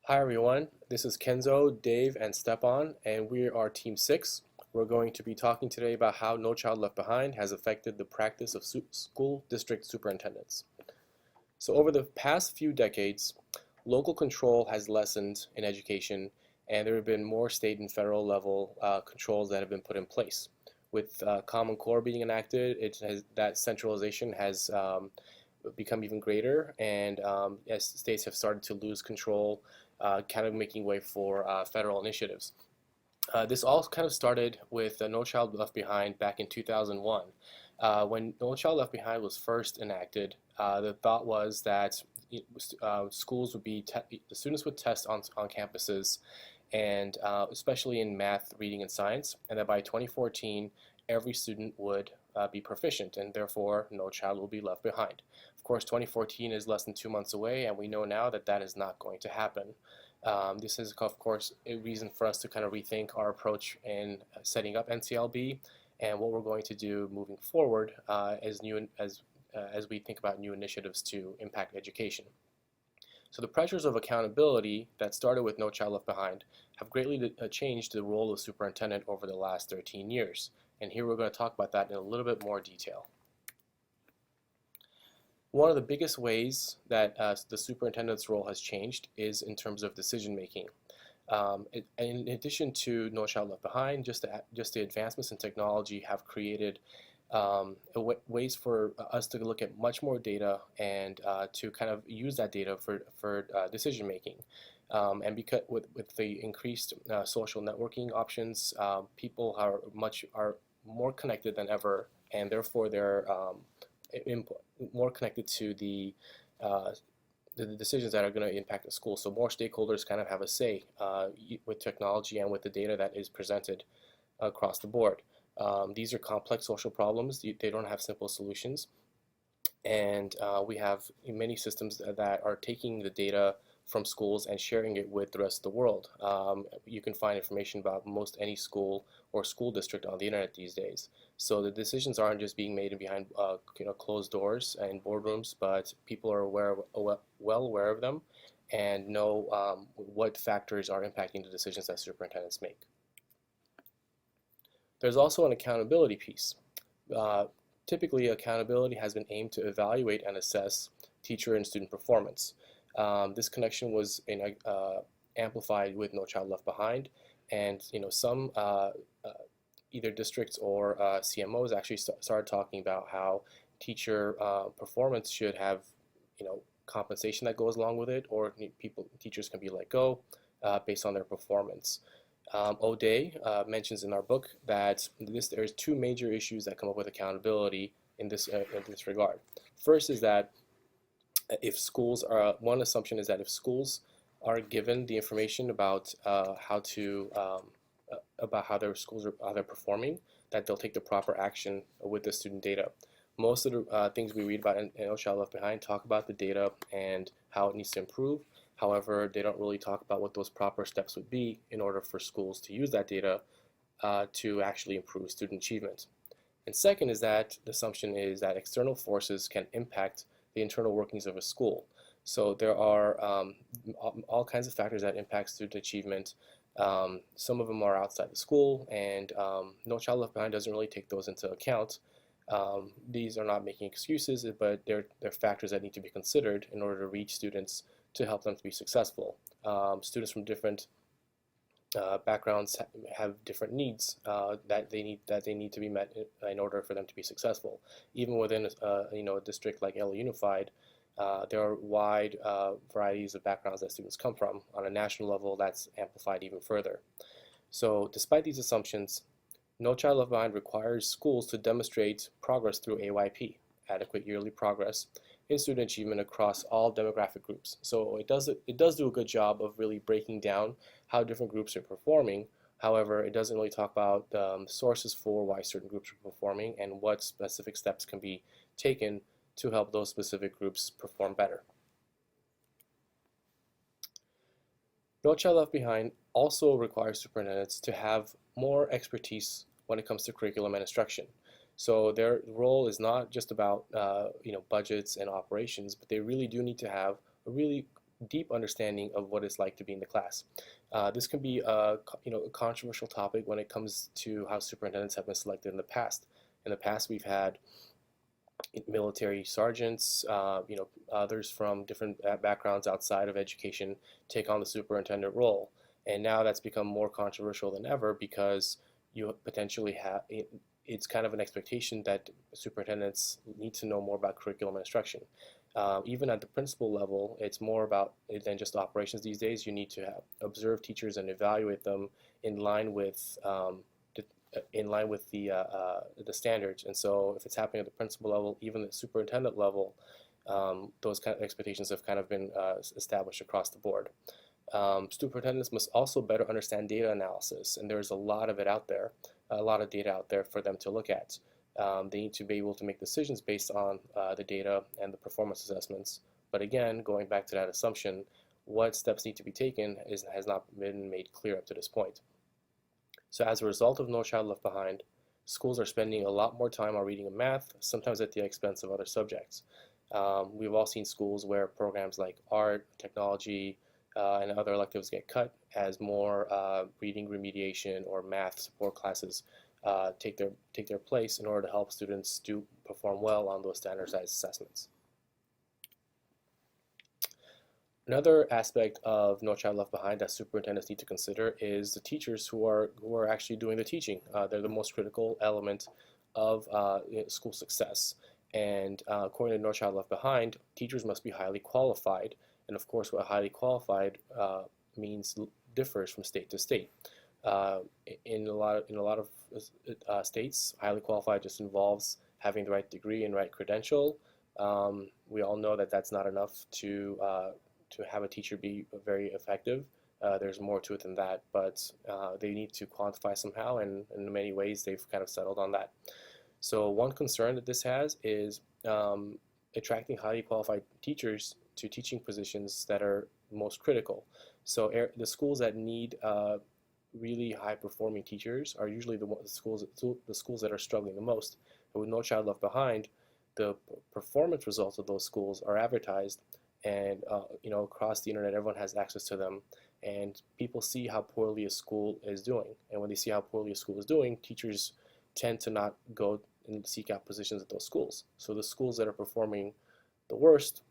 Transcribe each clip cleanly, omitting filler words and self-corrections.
Hi everyone, this is Kenzo, Dave, and Stepan, and we are Team 6. We're going to be talking today about how No Child Left Behind has affected the practice of school district superintendents. So over the past few decades, local control has lessened in education, and there have been more state and federal level controls that have been put in place. With Common Core being enacted, that centralization has become even greater, and as states have started to lose control, kind of making way for federal initiatives. This all kind of started with No Child Left Behind back in 2001. When No Child Left Behind was first enacted, the thought was that schools would be, the students would test on campuses, and especially in math, reading, and science, and that by 2014, every student would be proficient, and therefore no child will be left behind. Of course, 2014 is less than 2 months away, and we know now that that is not going to happen. This is, of course, a reason for us to kind of rethink our approach in setting up NCLB and what we're going to do moving forward as we think about new initiatives to impact education. So the pressures of accountability that started with No Child Left Behind have greatly changed the role of superintendent over the last 13 years. And here we're going to talk about that in a little bit more detail. One of the biggest ways that the superintendent's role has changed is in terms of decision making. In addition to No Child Left Behind, just the advancements in technology have created ways for us to look at much more data and to kind of use that data for decision making. And because with the increased social networking options, people are more connected than ever, and therefore they're more connected to the decisions that are going to impact the school. So more stakeholders kind of have a say with technology and with the data that is presented across the board. These are complex social problems. They don't have simple solutions. And we have many systems that are taking the data from schools and sharing it with the rest of the world. You can find information about most any school or school district on the internet these days. So the decisions aren't just being made behind closed doors and boardrooms, but people are well aware of them and know what factors are impacting the decisions that superintendents make. There's also an accountability piece. Typically, accountability has been aimed to evaluate and assess teacher and student performance. This connection was amplified with No Child Left Behind, and some either districts or CMOs actually started talking about how teacher performance should have compensation that goes along with it, or teachers can be let go based on their performance. O'Day mentions in our book that there's two major issues that come up with accountability in this regard. First is that if schools are, one assumption is that if schools are given the information about how they're performing, that they'll take the proper action with the student data. Most of the things we read about in No Child Left Behind talk about the data and how it needs to improve. However, they don't really talk about what those proper steps would be in order for schools to use that data to actually improve student achievement. And second is that the assumption is that external forces can impact the internal workings of a school. So there are all kinds of factors that impact student achievement. Some of them are outside the school, and No Child Left Behind doesn't really take those into account. These are not making excuses, but they're factors that need to be considered in order to reach students to help them to be successful. Students from different backgrounds have different needs that they need to be met in order for them to be successful. Even within a district like EDLA Unified, there are wide varieties of backgrounds that students come from. On a national level, that's amplified even further. So despite these assumptions, No Child Left Behind requires schools to demonstrate progress through AYP, adequate yearly progress, in student achievement across all demographic groups. So it does do a good job of really breaking down how different groups are performing. However, it doesn't really talk about sources for why certain groups are performing and what specific steps can be taken to help those specific groups perform better. No Child Left Behind also requires superintendents to have more expertise when it comes to curriculum and instruction. So their role is not just about budgets and operations, but they really do need to have a really deep understanding of what it's like to be in the class. This can be a controversial topic when it comes to how superintendents have been selected in the past. In the past, we've had military sergeants, others from different backgrounds outside of education take on the superintendent role. And now that's become more controversial than ever because you potentially have it's kind of an expectation that superintendents need to know more about curriculum and instruction. Even at the principal level, it's more about than just operations these days. You need to observe teachers and evaluate them in line with the standards. And so if it's happening at the principal level, even the superintendent level, those kind of expectations have kind of been established across the board. Superintendents must also better understand data analysis, and there's a lot of it out there, a lot of data out there for them to look at. They need to be able to make decisions based on the data and the performance assessments. But again, going back to that assumption, what steps need to be taken has not been made clear up to this point. So as a result of No Child Left Behind, schools are spending a lot more time on reading and math, sometimes at the expense of other subjects. We've all seen schools where programs like art, technology, and other electives get cut as more reading remediation or math support classes take their place in order to help students perform well on those standardized assessments. Another aspect of No Child Left Behind that superintendents need to consider is the teachers who are actually doing the teaching. They're the most critical element of school success. And according to No Child Left Behind, teachers must be highly qualified. And of course, what highly qualified means differs from state to state. In a lot of states, highly qualified just involves having the right degree and right credential. We all know that that's not enough to have a teacher be very effective. There's more to it than that, but they need to quantify somehow, and in many ways they've kind of settled on that. So one concern that this has is attracting highly qualified teachers to teaching positions that are most critical. So the schools that need really high-performing teachers are usually the schools that are struggling the most. And with No Child Left Behind, the performance results of those schools are advertised, and across the internet, everyone has access to them, and people see how poorly a school is doing. And when they see how poorly a school is doing, teachers tend to not go and seek out positions at those schools. So the schools that are performing the worst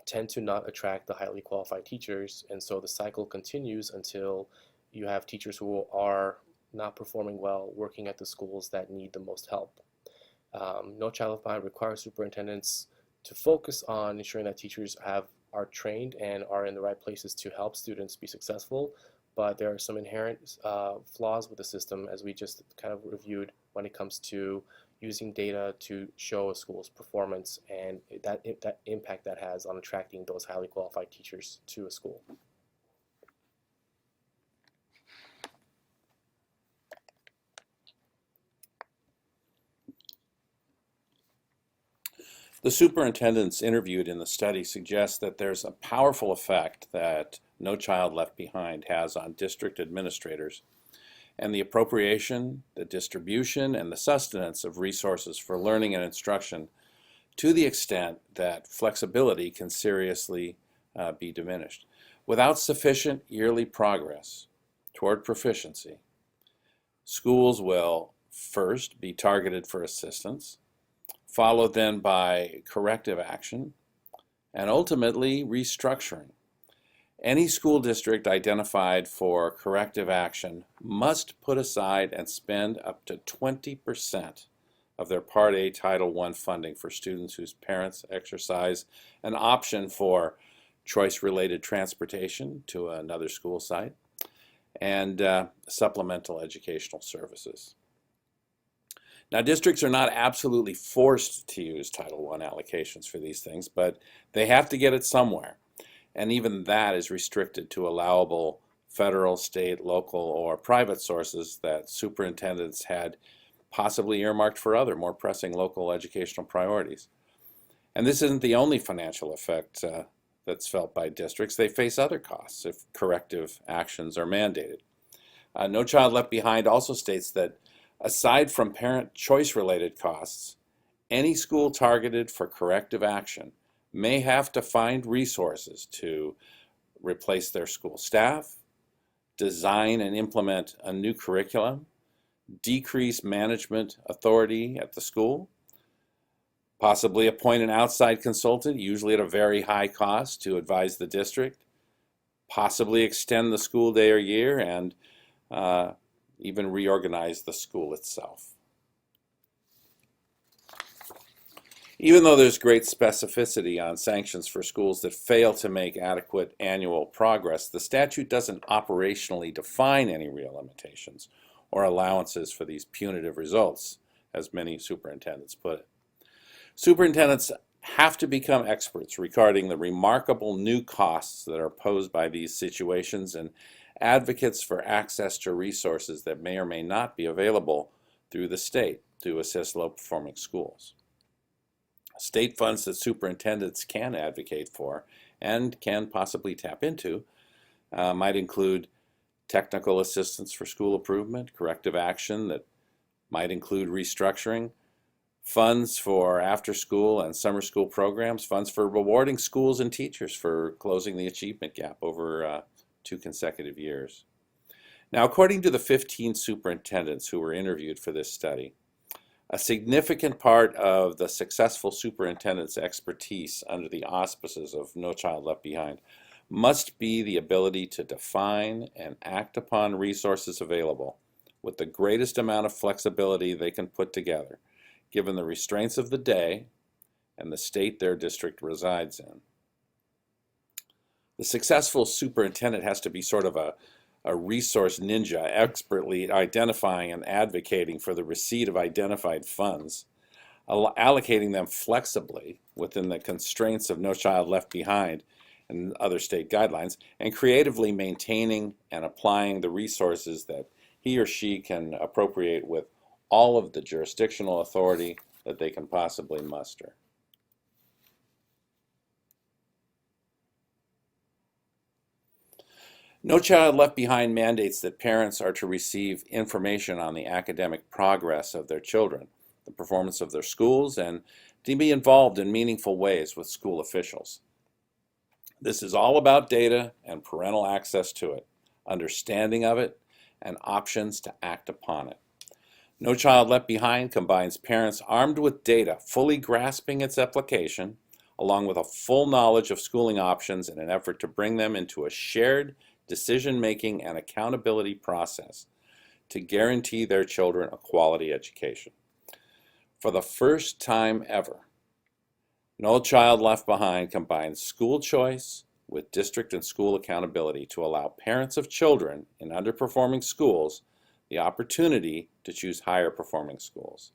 tend to not attract the highly qualified teachers, and so the cycle continues until you have teachers who are not performing well working at the schools that need the most help. No Child Left Behind requires superintendents to focus on ensuring that teachers are trained and are in the right places to help students be successful, but there are some inherent flaws with the system, as we just kind of reviewed, when it comes to using data to show a school's performance and that impact that has on attracting those highly qualified teachers to a school. The superintendents interviewed in the study suggest that there's a powerful effect that No Child Left Behind has on district administrators, and the appropriation, the distribution, and the sustenance of resources for learning and instruction, to the extent that flexibility can seriously be diminished. Without sufficient yearly progress toward proficiency, schools will first be targeted for assistance, followed then by corrective action, and ultimately restructuring. Any school district identified for corrective action must put aside and spend up to 20% of their Part A Title I funding for students whose parents exercise an option for choice-related transportation to another school site and supplemental educational services. Now, districts are not absolutely forced to use Title I allocations for these things, but they have to get it somewhere. And even that is restricted to allowable federal, state, local, or private sources that superintendents had possibly earmarked for other more pressing local educational priorities. And this isn't the only financial effect that's felt by districts. They face other costs if corrective actions are mandated. No Child Left Behind also states that aside from parent choice-related costs, any school targeted for corrective action may have to find resources to replace their school staff, design and implement a new curriculum, decrease management authority at the school, possibly appoint an outside consultant, usually at a very high cost, to advise the district, possibly extend the school day or year, and even reorganize the school itself. Even though there's great specificity on sanctions for schools that fail to make adequate annual progress, the statute doesn't operationally define any real limitations or allowances for these punitive results, as many superintendents put it. Superintendents have to become experts regarding the remarkable new costs that are posed by these situations and advocates for access to resources that may or may not be available through the state to assist low-performing schools. State funds that superintendents can advocate for and can possibly tap into might include technical assistance for school improvement, corrective action that might include restructuring, funds for after-school and summer school programs, funds for rewarding schools and teachers for closing the achievement gap over 2 consecutive years. Now, according to the 15 superintendents who were interviewed for this study, a significant part of the successful superintendent's expertise under the auspices of No Child Left Behind must be the ability to define and act upon resources available with the greatest amount of flexibility they can put together, given the restraints of the day and the state their district resides in. The successful superintendent has to be sort of a resource ninja, expertly identifying and advocating for the receipt of identified funds, allocating them flexibly within the constraints of No Child Left Behind and other state guidelines, and creatively maintaining and applying the resources that he or she can appropriate with all of the jurisdictional authority that they can possibly muster. No Child Left Behind mandates that parents are to receive information on the academic progress of their children, the performance of their schools, and to be involved in meaningful ways with school officials. This is all about data and parental access to it, understanding of it, and options to act upon it. No Child Left Behind combines parents armed with data, fully grasping its application, along with a full knowledge of schooling options in an effort to bring them into a shared decision-making and accountability process to guarantee their children a quality education. For the first time ever, No Child Left Behind combines school choice with district and school accountability to allow parents of children in underperforming schools the opportunity to choose higher performing schools.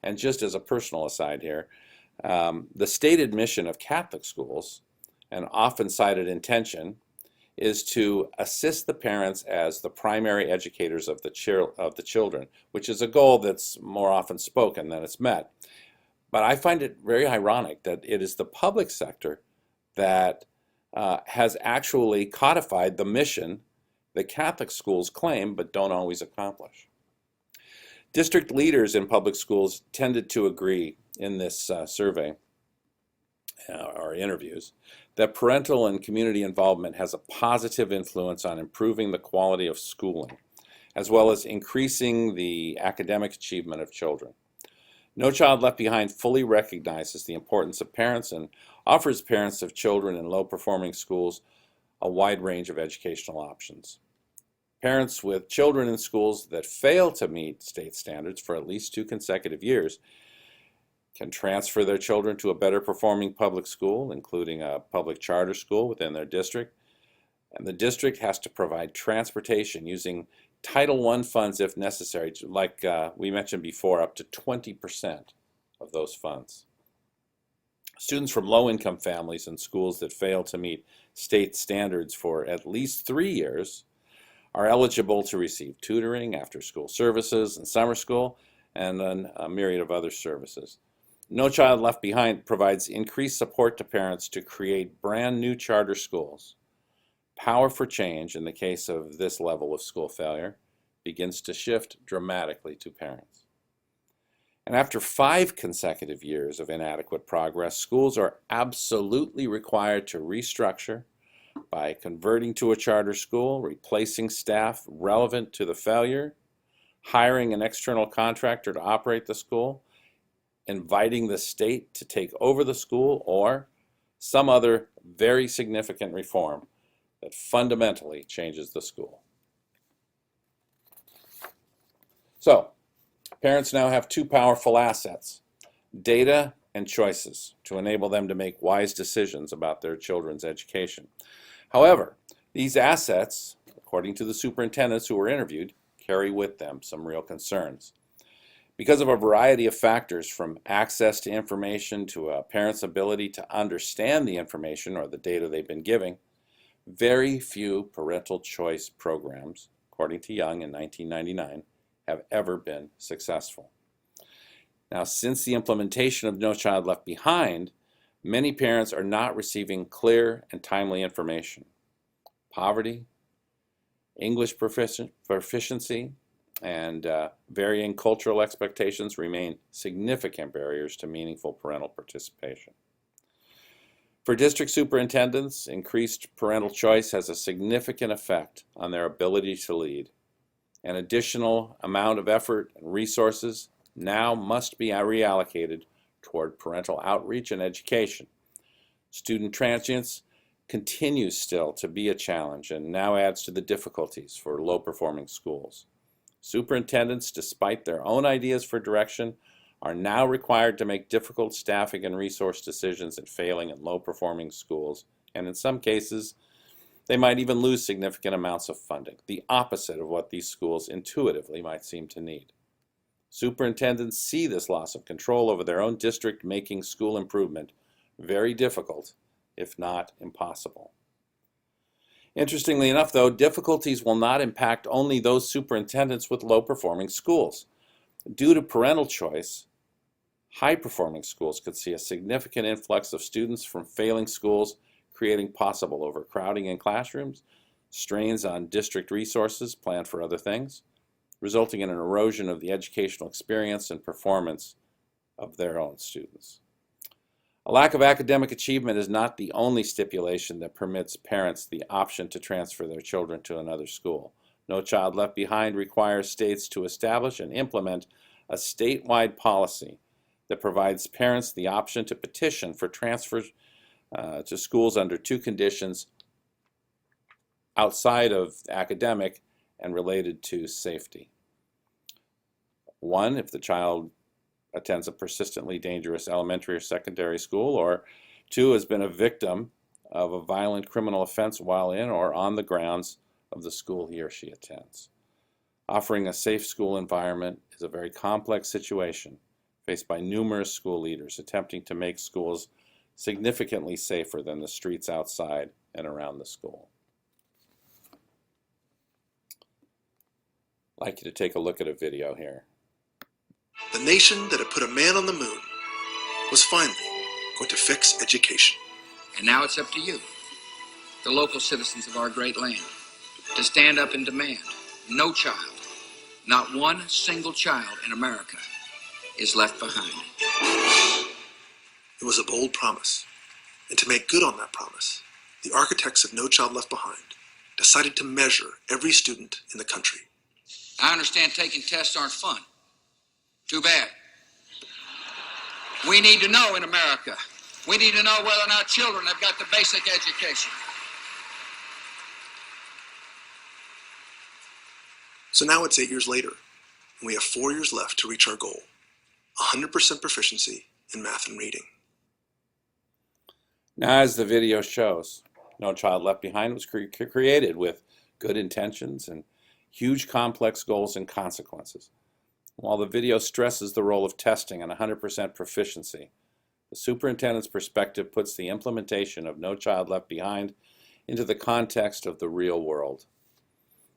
And just as a personal aside here, the stated mission of Catholic schools, and often cited intention, is to assist the parents as the primary educators of the children, which is a goal that's more often spoken than it's met. But I find it very ironic that it is the public sector that has actually codified the mission that Catholic schools claim but don't always accomplish. District leaders in public schools tended to agree in this survey or interviews that parental and community involvement has a positive influence on improving the quality of schooling, as well as increasing the academic achievement of children. No Child Left Behind fully recognizes the importance of parents and offers parents of children in low-performing schools a wide range of educational options. Parents with children in schools that fail to meet state standards for at least 2 consecutive years can transfer their children to a better performing public school, including a public charter school within their district. And the district has to provide transportation using Title I funds if necessary, like we mentioned before, up to 20% of those funds. Students from low-income families in schools that fail to meet state standards for at least 3 years are eligible to receive tutoring, after-school services, and summer school, and then a myriad of other services. No Child Left Behind provides increased support to parents to create brand new charter schools. Power for change in the case of this level of school failure begins to shift dramatically to parents. And after 5 consecutive years of inadequate progress, schools are absolutely required to restructure by converting to a charter school, replacing staff relevant to the failure, hiring an external contractor to operate the school, inviting the state to take over the school, or some other very significant reform that fundamentally changes the school. So, parents now have 2 powerful assets: data and choices, to enable them to make wise decisions about their children's education. However, these assets, according to the superintendents who were interviewed, carry with them some real concerns. Because of a variety of factors, from access to information to a parent's ability to understand the information or the data they've been giving, very few parental choice programs, according to Young in 1999, have ever been successful. Now, since the implementation of No Child Left Behind, many parents are not receiving clear and timely information. Poverty, English proficiency, and varying cultural expectations remain significant barriers to meaningful parental participation. For district superintendents, increased parental choice has a significant effect on their ability to lead. An additional amount of effort and resources now must be reallocated toward parental outreach and education. Student transience continues still to be a challenge and now adds to the difficulties for low-performing schools. Superintendents, despite their own ideas for direction, are now required to make difficult staffing and resource decisions at failing and low-performing schools, and in some cases, they might even lose significant amounts of funding, the opposite of what these schools intuitively might seem to need. Superintendents see this loss of control over their own district, making school improvement very difficult, if not impossible. Interestingly enough, though, difficulties will not impact only those superintendents with low-performing schools. Due to parental choice, high-performing schools could see a significant influx of students from failing schools, creating possible overcrowding in classrooms, strains on district resources planned for other things, resulting in an erosion of the educational experience and performance of their own students. A lack of academic achievement is not the only stipulation that permits parents the option to transfer their children to another school. No Child Left Behind requires states to establish and implement a statewide policy that provides parents the option to petition for transfer to schools under 2 conditions outside of academic and related to safety. 1, if the child attends a persistently dangerous elementary or secondary school, or 2, has been a victim of a violent criminal offense while in or on the grounds of the school he or she attends. Offering a safe school environment is a very complex situation faced by numerous school leaders attempting to make schools significantly safer than the streets outside and around the school. I'd like you to take a look at a video here. The nation that had put a man on the moon was finally going to fix education. And now it's up to you, the local citizens of our great land, to stand up and demand no child, not one single child in America, is left behind. It was a bold promise, and to make good on that promise, the architects of No Child Left Behind decided to measure every student in the country. I understand taking tests aren't fun. Too bad. We need to know in America. We need to know whether or not children have got the basic education. So now it's 8 years later, and we have 4 years left to reach our goal: 100% proficiency in math and reading. Now, as the video shows, No Child Left Behind was created with good intentions and huge complex goals and consequences. While the video stresses the role of testing and 100% proficiency, the superintendent's perspective puts the implementation of No Child Left Behind into the context of the real world.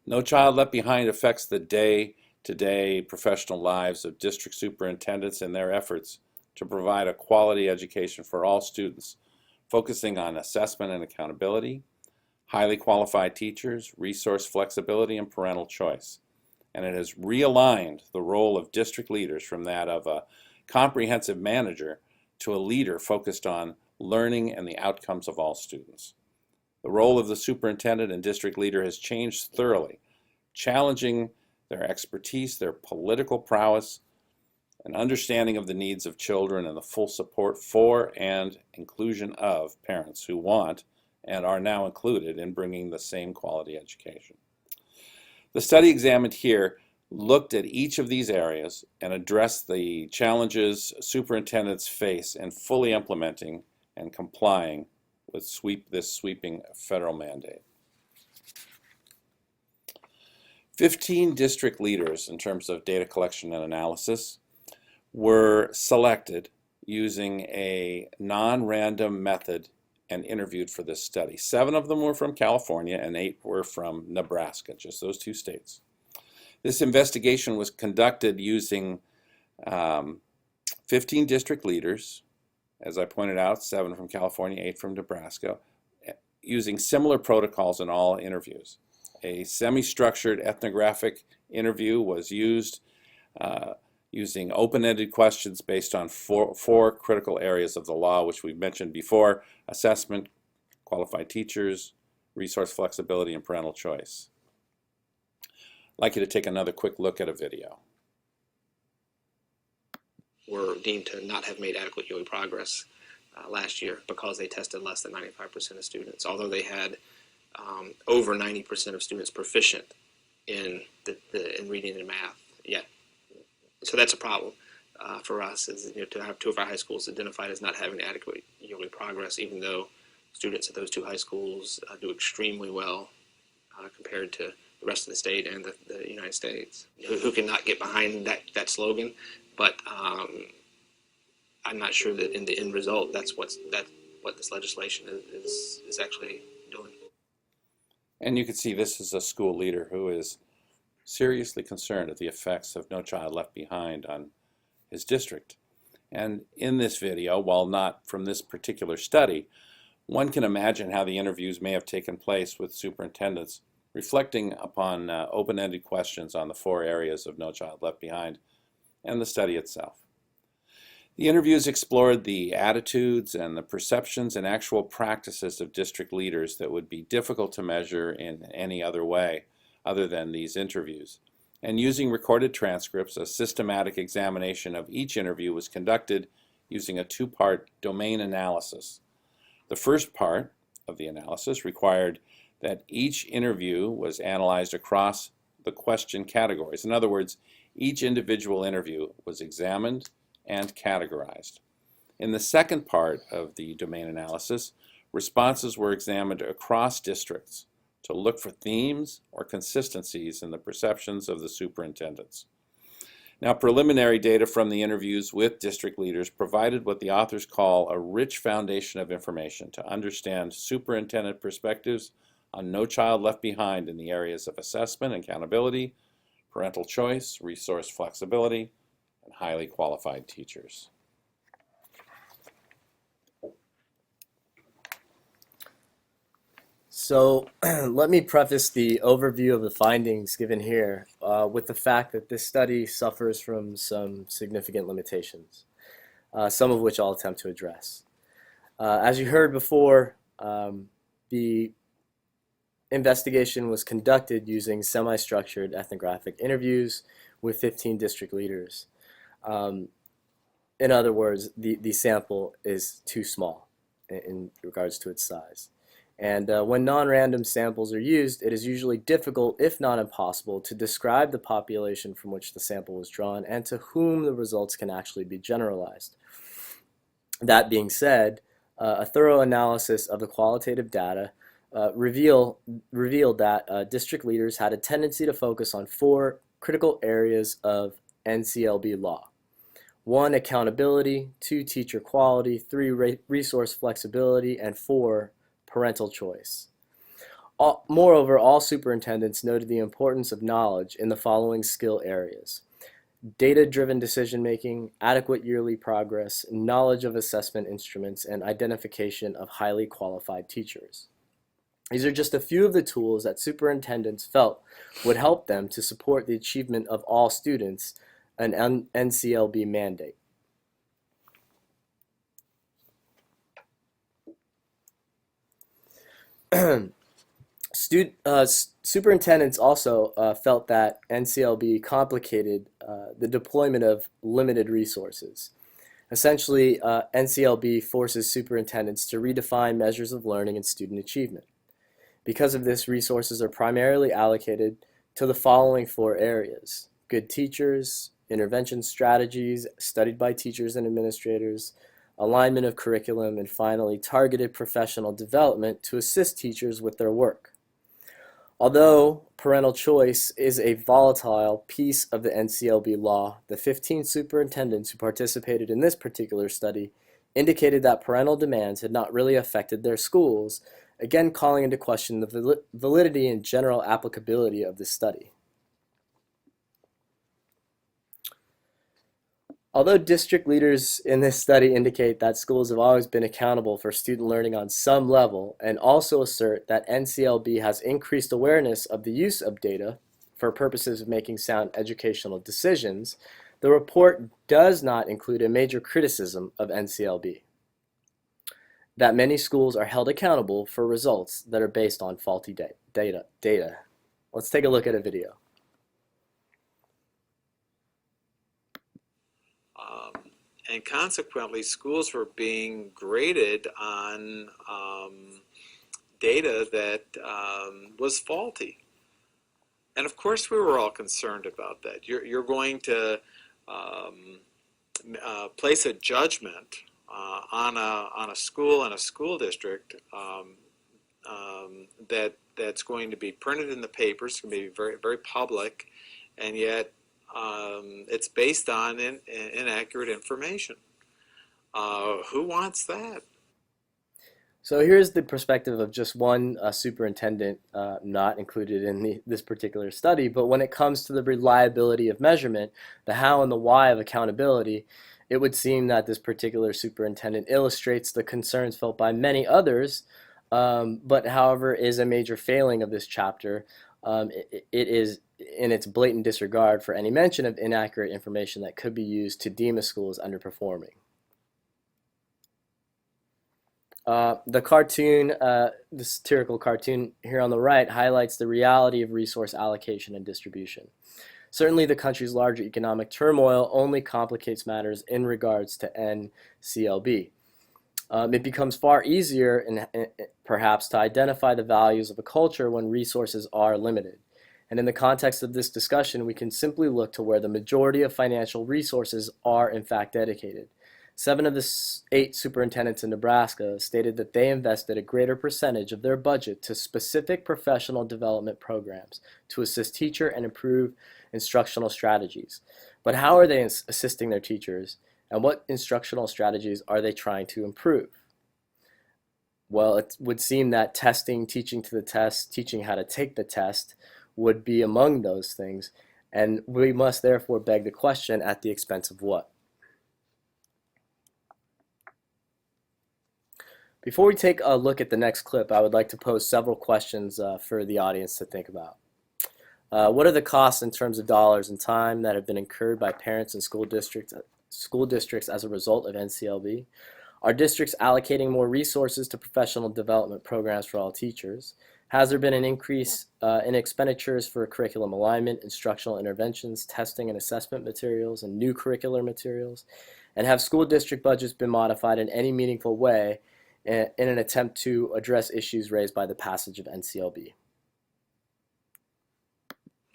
No Child Left Behind affects the day-to-day professional lives of district superintendents in their efforts to provide a quality education for all students, focusing on assessment and accountability, highly qualified teachers, resource flexibility, and parental choice. and it has realigned the role of district leaders from that of a comprehensive manager to a leader focused on learning and the outcomes of all students. The role of the superintendent and district leader has changed thoroughly, challenging their expertise, their political prowess, an understanding of the needs of children, and the full support for and inclusion of parents who want and are now included in bringing the same quality education. The study examined here looked at each of these areas and addressed the challenges superintendents face in fully implementing and complying with this sweeping federal mandate. 15 district leaders, in terms of data collection and analysis, were selected using a non-random method and interviewed for this study. 7 of them were from California and 8 were from Nebraska, just those 2 states. This investigation was conducted using 15 district leaders, as I pointed out, 7 from California, 8 from Nebraska, using similar protocols in all interviews. A semi-structured ethnographic interview was used using open-ended questions based on four critical areas of the law, which we've mentioned before: assessment, qualified teachers, resource flexibility, and parental choice. I'd like you to take another quick look at a video. Were deemed to not have made adequate EDLA progress last year because they tested less than 95% of students, although they had over 90% of students proficient in reading and math yet. So that's a problem for us, is to have 2 of our high schools identified as not having adequate EDLA progress, even though students at those 2 high schools do extremely well compared to the rest of the state and the United States. Who cannot get behind that slogan? But I'm not sure that in the end result, that's what this legislation is actually doing. And you can see this is a school leader who is seriously concerned at the effects of No Child Left Behind on his district. And in this video, while not from this particular study, one can imagine how the interviews may have taken place with superintendents, reflecting upon open-ended questions on the 4 areas of No Child Left Behind and the study itself. The interviews explored the attitudes and the perceptions and actual practices of district leaders that would be difficult to measure in any other way other than these interviews. And using recorded transcripts, a systematic examination of each interview was conducted using a 2-part domain analysis. The first part of the analysis required that each interview was analyzed across the question categories. In other words, each individual interview was examined and categorized. In the second part of the domain analysis, responses were examined across districts to look for themes or consistencies in the perceptions of the superintendents. Now, preliminary data from the interviews with district leaders provided what the authors call a rich foundation of information to understand superintendent perspectives on No Child Left Behind in the areas of assessment and accountability, parental choice, resource flexibility, and highly qualified teachers. So let me preface the overview of the findings given here with the fact that this study suffers from some significant limitations, some of which I'll attempt to address. As you heard before, the investigation was conducted using semi-structured ethnographic interviews with 15 district leaders. In other words, the sample is too small in regards to its size. And when non-random samples are used, it is usually difficult, if not impossible, to describe the population from which the sample was drawn and to whom the results can actually be generalized. That being said, a thorough analysis of the qualitative data revealed that district leaders had a tendency to focus on 4 critical areas of NCLB law. 1, accountability; 2, teacher quality; 3, resource flexibility; and 4, parental choice. Moreover, all superintendents noted the importance of knowledge in the following skill areas: data-driven decision-making, adequate yearly progress, knowledge of assessment instruments, and identification of highly qualified teachers. These are just a few of the tools that superintendents felt would help them to support the achievement of all students, an NCLB mandate. Superintendents also felt that NCLB complicated the deployment of limited resources. Essentially, NCLB forces superintendents to redefine measures of learning and student achievement. Because of this, resources are primarily allocated to the following 4 areas: good teachers, intervention strategies studied by teachers and administrators, alignment of curriculum, and finally, targeted professional development to assist teachers with their work. Although parental choice is a volatile piece of the NCLB law, the 15 superintendents who participated in this particular study indicated that parental demands had not really affected their schools, again calling into question the validity and general applicability of this study. Although district leaders in this study indicate that schools have always been accountable for student learning on some level, and also assert that NCLB has increased awareness of the use of data for purposes of making sound educational decisions, the report does not include a major criticism of NCLB: that many schools are held accountable for results that are based on faulty data. Let's take a look at a video. And consequently, schools were being graded on data that was faulty. And of course, we were all concerned about that. You're going to place a judgment on a school and a school district that's going to be printed in the papers. It's going to be very, very public, and yet it's based on inaccurate information. Who wants that? So here's the perspective of just one superintendent not included in this particular study, but when it comes to the reliability of measurement, the how and the why of accountability, it would seem that this particular superintendent illustrates the concerns felt by many others, but however is a major failing of this chapter. It is in its blatant disregard for any mention of inaccurate information that could be used to deem a school as underperforming. The cartoon, the satirical cartoon here on the right, highlights the reality of resource allocation and distribution. Certainly the country's larger economic turmoil only complicates matters in regards to NCLB. It becomes far easier and perhaps to identify the values of a culture when resources are limited. And in the context of this discussion, we can simply look to where the majority of financial resources are in fact dedicated. 7 of the 8 superintendents in Nebraska stated that they invested a greater percentage of their budget to specific professional development programs to assist teacher and improve instructional strategies. But how are they assisting their teachers, and what instructional strategies are they trying to improve? Well, it would seem that testing, teaching to the test, teaching how to take the test would be among those things, and we must therefore beg the question, at the expense of what? Before we take a look at the next clip, I would like to pose several questions for the audience to think about. What are the costs in terms of dollars and time that have been incurred by parents and school districts as a result of NCLB? Are districts allocating more resources to professional development programs for all teachers? Has there been an increase in expenditures for curriculum alignment, instructional interventions, testing and assessment materials, and new curricular materials? And have school district budgets been modified in any meaningful way in an attempt to address issues raised by the passage of NCLB?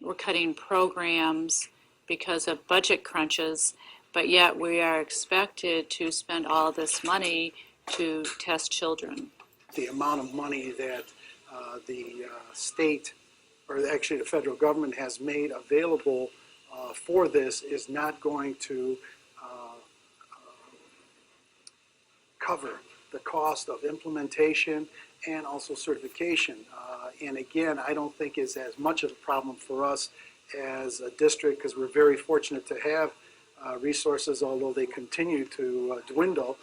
We're cutting programs because of budget crunches, but yet we are expected to spend all this money to test children. The amount of money that the state, or actually the federal government, has made available for this is not going to cover the cost of implementation and also certification. And again, I don't think it's as much of a problem for us as a district, because we're very fortunate to have resources, although they continue to dwindle.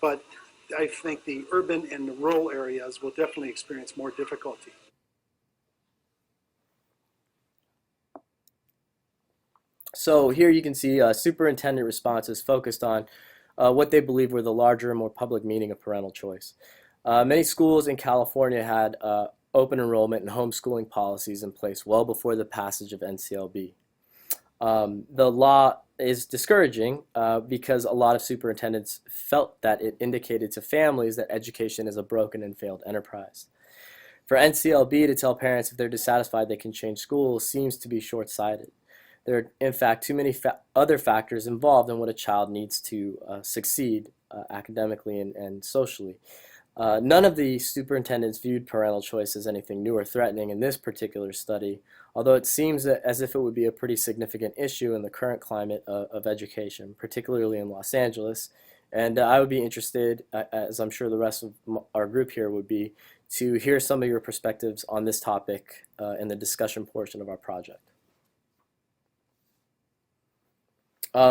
But I think the urban and the rural areas will definitely experience more difficulty. So here you can see superintendent responses focused on what they believe were the larger and more public meaning of parental choice. Many schools in California had open enrollment and homeschooling policies in place well before the passage of NCLB. The law is discouraging because a lot of superintendents felt that it indicated to families that education is a broken and failed enterprise. For NCLB to tell parents if they're dissatisfied they can change schools seems to be short-sighted. There are, in fact, too many other factors involved in what a child needs to succeed academically and socially. None of the superintendents viewed parental choice as anything new or threatening in this particular study, although it seems as if it would be a pretty significant issue in the current climate of education, particularly in Los Angeles. And I would be interested, as I'm sure the rest of our group here would be, to hear some of your perspectives on this topic in the discussion portion of our project.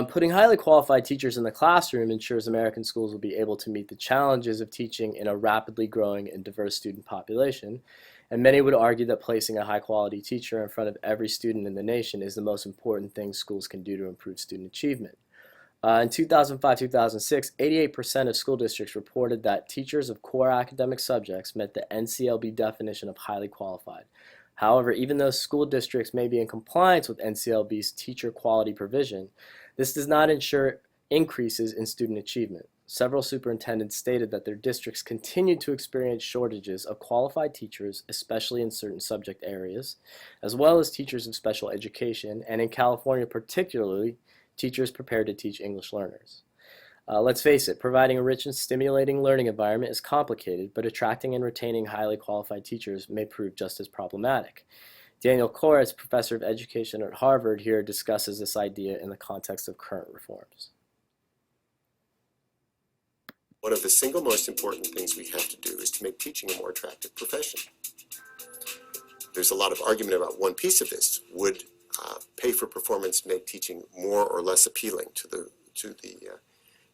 Putting highly qualified teachers in the classroom ensures American schools will be able to meet the challenges of teaching in a rapidly growing and diverse student population, and many would argue that placing a high-quality teacher in front of every student in the nation is the most important thing schools can do to improve student achievement. In 2005-2006, 88% of school districts reported that teachers of core academic subjects met the NCLB definition of highly qualified. However, even though school districts may be in compliance with NCLB's teacher quality provision, this does not ensure increases in student achievement. Several superintendents stated that their districts continued to experience shortages of qualified teachers, especially in certain subject areas, as well as teachers of special education, and in California particularly, teachers prepared to teach English learners. Let's face it, providing a rich and stimulating learning environment is complicated, but attracting and retaining highly qualified teachers may prove just as problematic. Daniel Koretz, professor of education at Harvard, here discusses this idea in the context of current reforms. One of the single most important things we have to do is to make teaching a more attractive profession. There's a lot of argument about one piece of this. Would pay for performance make teaching more or less appealing to the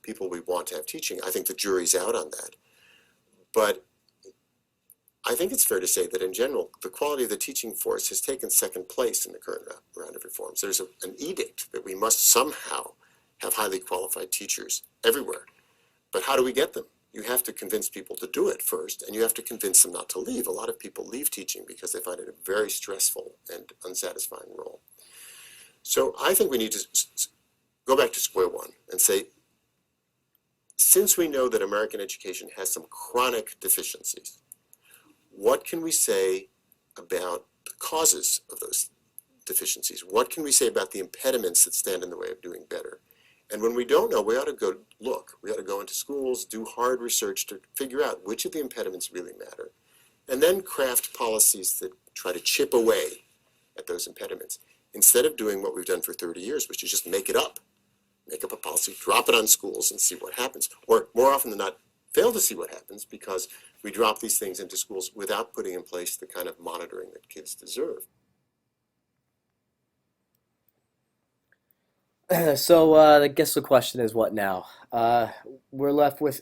people we want to have teaching? I think the jury's out on that. But I think it's fair to say that in general, the quality of the teaching force has taken second place in the current round of reforms. There's an edict that we must somehow have highly qualified teachers everywhere. But how do we get them? You have to convince people to do it first, and you have to convince them not to leave. A lot of people leave teaching because they find it a very stressful and unsatisfying role. So I think we need to go back to square one and say, since we know that American education has some chronic deficiencies, what can we say about the causes of those deficiencies? What can we say about the impediments that stand in the way of doing better? And when we don't know, we ought to go look. We ought to go into schools, do hard research to figure out which of the impediments really matter, and then craft policies that try to chip away at those impediments, instead of doing what we've done for 30 years, which is just make it up. Make up a policy, drop it on schools, and see what happens. Or more often than not, fail to see what happens because we drop these things into schools without putting in place the kind of monitoring that kids deserve. So I guess the question is, what now? We're left with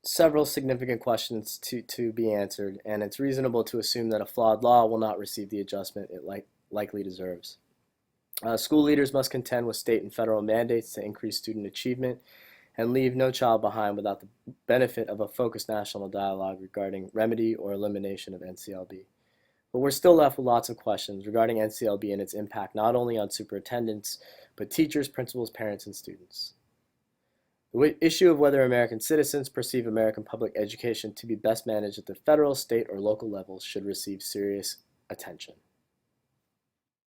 several significant questions to be answered, and it's reasonable to assume that a flawed law will not receive the adjustment it likely deserves. School leaders must contend with state and federal mandates to increase student achievement and leave no child behind without the benefit of a focused national dialogue regarding remedy or elimination of NCLB. But we're still left with lots of questions regarding NCLB and its impact not only on superintendents, but teachers, principals, parents, and students. The issue of whether American citizens perceive American public education to be best managed at the federal, state, or local levels should receive serious attention.